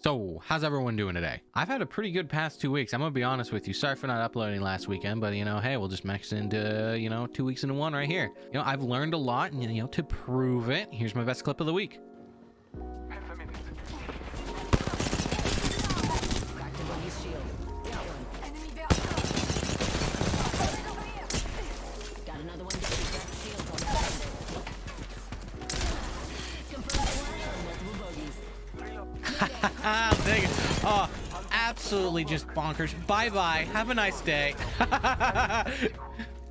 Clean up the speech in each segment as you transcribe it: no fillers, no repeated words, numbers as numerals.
So, how's everyone doing today? I've had a pretty good past 2 weeks. I'm gonna be honest with you. Sorry for not uploading last weekend, but hey, we'll just mix into, 2 weeks into one right here. I've learned a lot, and to prove it, here's my best clip of the week. Dang it. Oh, absolutely just bonkers. Bye-bye. Have a nice day.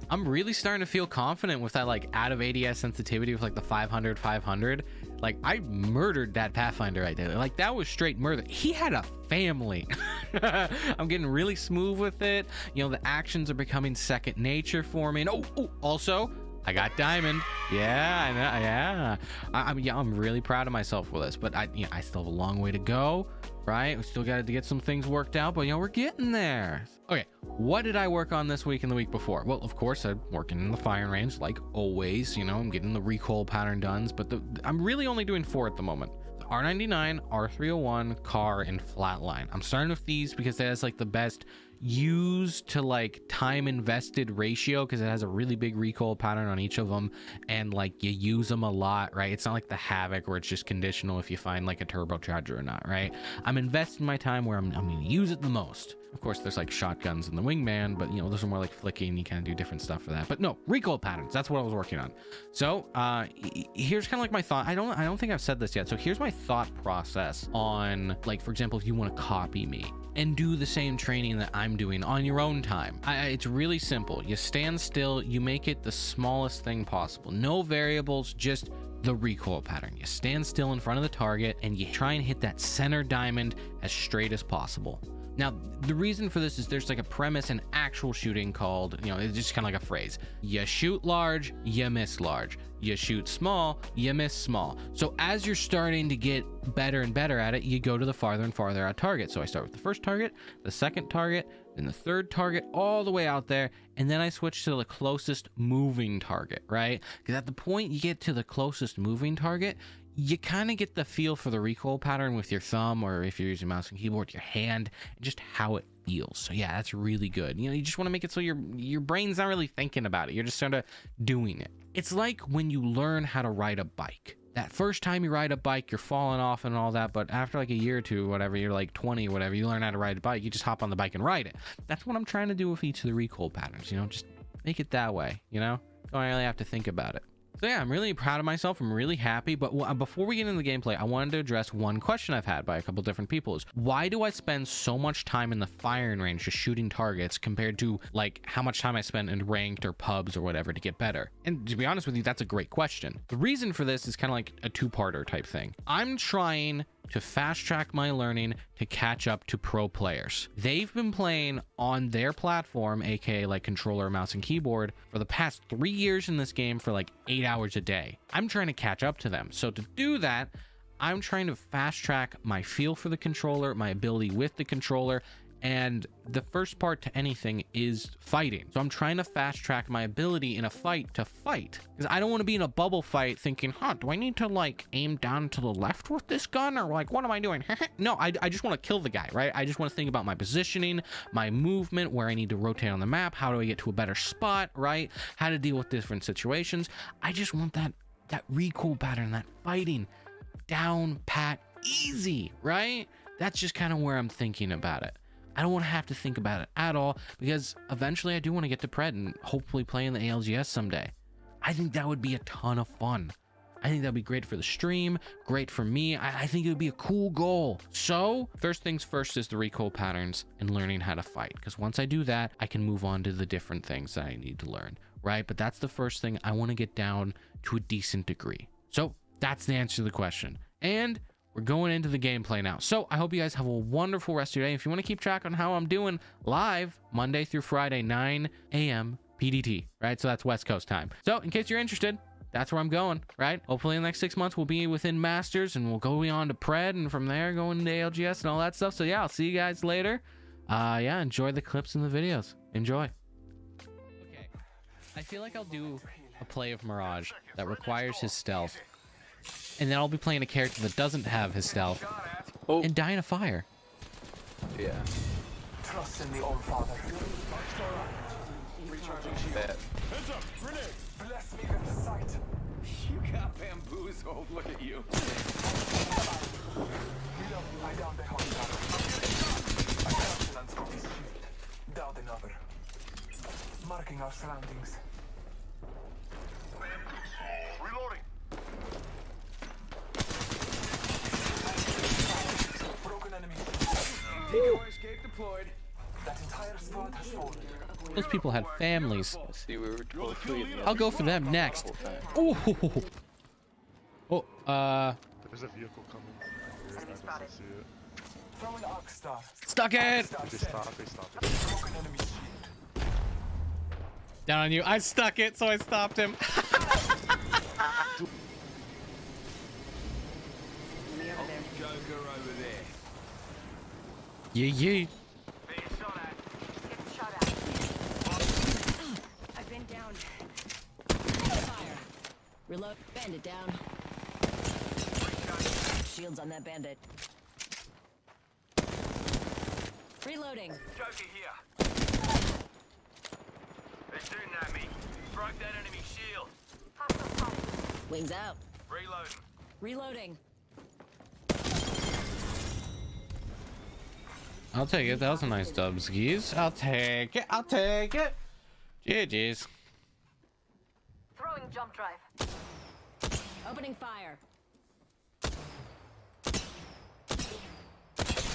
I'm really starting to feel confident with that, like, out of ADS sensitivity with, like, the 500. Like, I murdered that Pathfinder right there. Like, that was straight murder. He had a family. I'm getting really smooth with it. The actions are becoming second nature for me. And also, I got diamond. Yeah, I know. Yeah, I'm really proud of myself for this, but I still have a long way to go, right? We still got to get some things worked out, but we're getting there. Okay, what did I work on this week and the week before? Well, of course, I'm working in the firing range, like always. I'm getting the recoil pattern done, but I'm really only doing 4 at the moment. R99, R301, car, and flatline. I'm starting with these because it has like the best use to like time invested ratio, because it has a really big recoil pattern on each of them, and like you use them a lot, right? It's not like the Havoc where it's just conditional if you find like a turbocharger or not, right? I'm investing my time where I'm gonna use it the most. Of course, there's like shotguns in the wingman, but those are more like flicking. You kind of do different stuff for that. But no, recoil patterns. That's what I was working on. So here's kind of like my thought. I don't think I've said this yet. So here's my thought process on, like, for example, if you want to copy me and do the same training that I'm doing on your own time. It's really simple. You stand still. You make it the smallest thing possible. No variables, just the recoil pattern. You stand still in front of the target and you try and hit that center diamond as straight as possible. Now, the reason for this is there's like a premise in actual shooting called, it's just kind of like a phrase. You shoot large, you miss large. You shoot small, you miss small. So as you're starting to get better and better at it, you go to the farther and farther out target. So I start with the first target, the second target, then the third target, all the way out there. And then I switch to the closest moving target, right? Because at the point you get to the closest moving target, you kind of get the feel for the recoil pattern with your thumb, or if you're using mouse and keyboard, your hand, and just how it feels. So yeah, that's really good. You just want to make it so your brain's not really thinking about it. You're just sort of doing it. It's like when you learn how to ride a bike. That first time you ride a bike, you're falling off and all that, but after like a year or two, whatever, you're like 20 or whatever, you learn how to ride a bike, you just hop on the bike and ride it. That's what I'm trying to do with each of the recoil patterns, just make it that way, don't really have to think about it. So yeah, I'm really proud of myself. I'm really happy. But before we get into the gameplay, I wanted to address one question I've had by a couple different people is, why do I spend so much time in the firing range just shooting targets compared to like how much time I spend in ranked or pubs or whatever to get better? And to be honest with you, that's a great question. The reason for this is kind of like a two-parter type thing. I'm trying to fast track my learning to catch up to pro players. They've been playing on their platform, aka like controller, mouse, and keyboard, for the past 3 years in this game for like 8 hours a day. I'm trying to catch up to them. So to do that, I'm trying to fast track my feel for the controller, my ability with the controller, and the first part to anything is fighting. So I'm trying to fast track my ability in a fight to fight, because I don't want to be in a bubble fight thinking, do I need to like aim down to the left with this gun, or like what am I doing? No, I just want to kill the guy, right? I just want to think about my positioning, my movement, where I need to rotate on the map, how do I get to a better spot, right? How to deal with different situations. I just want that recoil pattern, that fighting down pat easy, right? That's just kind of where I'm thinking about it. I don't want to have to think about it at all, because eventually I do want to get to Pred and hopefully play in the ALGS someday. I think that would be a ton of fun. I think that'd be great for the stream, great for me. I think it would be a cool goal. So first things first is the recoil patterns and learning how to fight, because once I do that, I can move on to the different things that I need to learn, right? But that's the first thing. I want to get down to a decent degree. So that's the answer to the question. And we're going into the gameplay now. So I hope you guys have a wonderful rest of your day. If you want to keep track on how I'm doing live Monday through Friday, 9 a.m. PDT, right? So that's West Coast time. So in case you're interested, that's where I'm going, right? Hopefully in the next 6 months, we'll be within Masters and we'll go on to Pred, and from there going to ALGS and all that stuff. So yeah, I'll see you guys later. Yeah, enjoy the clips and the videos. Enjoy. Okay, I feel like I'll do a play of Mirage that requires his stealth, and then I'll be playing a character that doesn't have his stealth, Oh. and die in a fire. Yeah. Trust in the All Father. That. Heads up, grenade! Bless me with sight. You got bamboozled. Look at you. Reload. I downed the hostile. I crouched and unscrewed his shield. Downed another. Marking our surroundings. Reloading. Broken enemy. Decoy escape deployed. That entire squad has fallen. Those people had families. See, we were both three of them. I'll go for them next. Oh, oh, There's a vehicle coming. I just see it. Throwing Arc Star. stuck it. Star They set. stop, they stop it. Broken enemy shield. Down on you. I stuck it, so I stopped him. Joker over there. Yeah, yeah. Being shot at. Getting shot at. I've been down. Fire. Reload. Bandit down. Shields on that bandit. Reloading. Joker here. They're shooting at me. Broke that enemy shield. Wings out. Reloading. Reloading. I'll take it. That was a nice dub, skis. I'll take it. I'll take it. GG's. Throwing jump drive. Opening fire.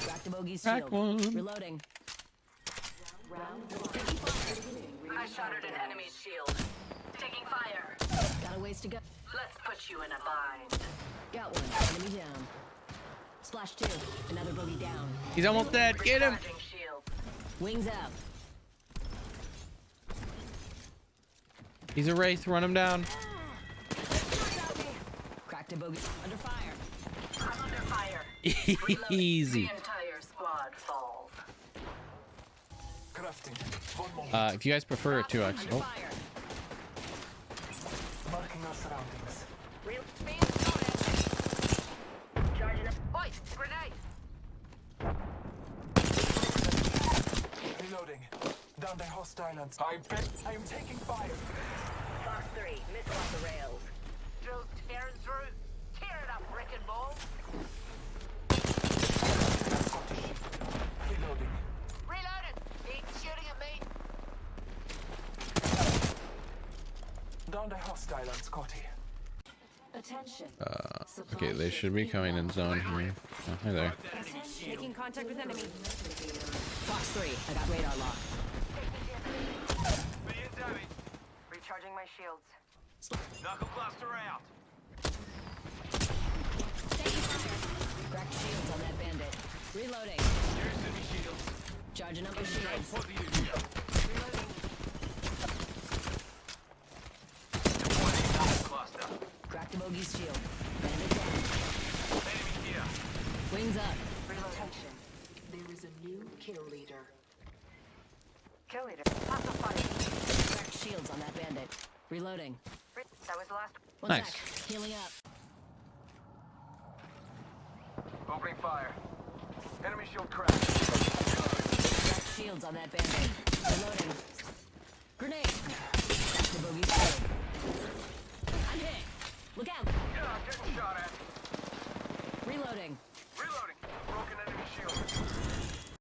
Crack the bogey's Crack shield. one. Reloading. I shattered an enemy's shield. Taking fire. Got a ways to go. Let's put you in a bind. Got one. Enemy down. Splash two. Another bogey down. He's almost dead. Get him. Recharging shield. Wings out. He's a wraith. Run him down. Cracked a bogey. Under fire. I'm under fire. Easy. The entire squad falls. Crafting. One moment. If you guys prefer it 2x. Under Oh, fire. Marking our surroundings. Being shot at. Charging up. Oi, grenade. Reloading. Down the hostile and I am taking fire. Fox 3, missile off the rails. Drills tearing through. Tear it up, wrecking ball. Got the shield. Reloading. Reloaded. He's shooting at me. Down the hostile and Scotty. Attention. okay. They should be coming in zone here. Oh, hi there. Making contact with enemy. Fox 3. I got radar lock. Being damaged. Recharging my shields. Knuckle cluster out. Cracked shields on that bandit. Reloading. Here's enemy shields. Charging up my shields. Positive here. Reloading. Deploying knuckle cluster. Cracked the bogey's shield. Bandit down. Enemy here. Wings up. Attention. There is a new kill leader. Kill leader. Hostile fire. Cracked shields on that bandit. Reloading. That was the last. One Nice. sec. Healing up. Opening fire. Enemy shield cracked. Cracked shields on that bandit. Reloading. Grenade. Cracked the bogey's shield.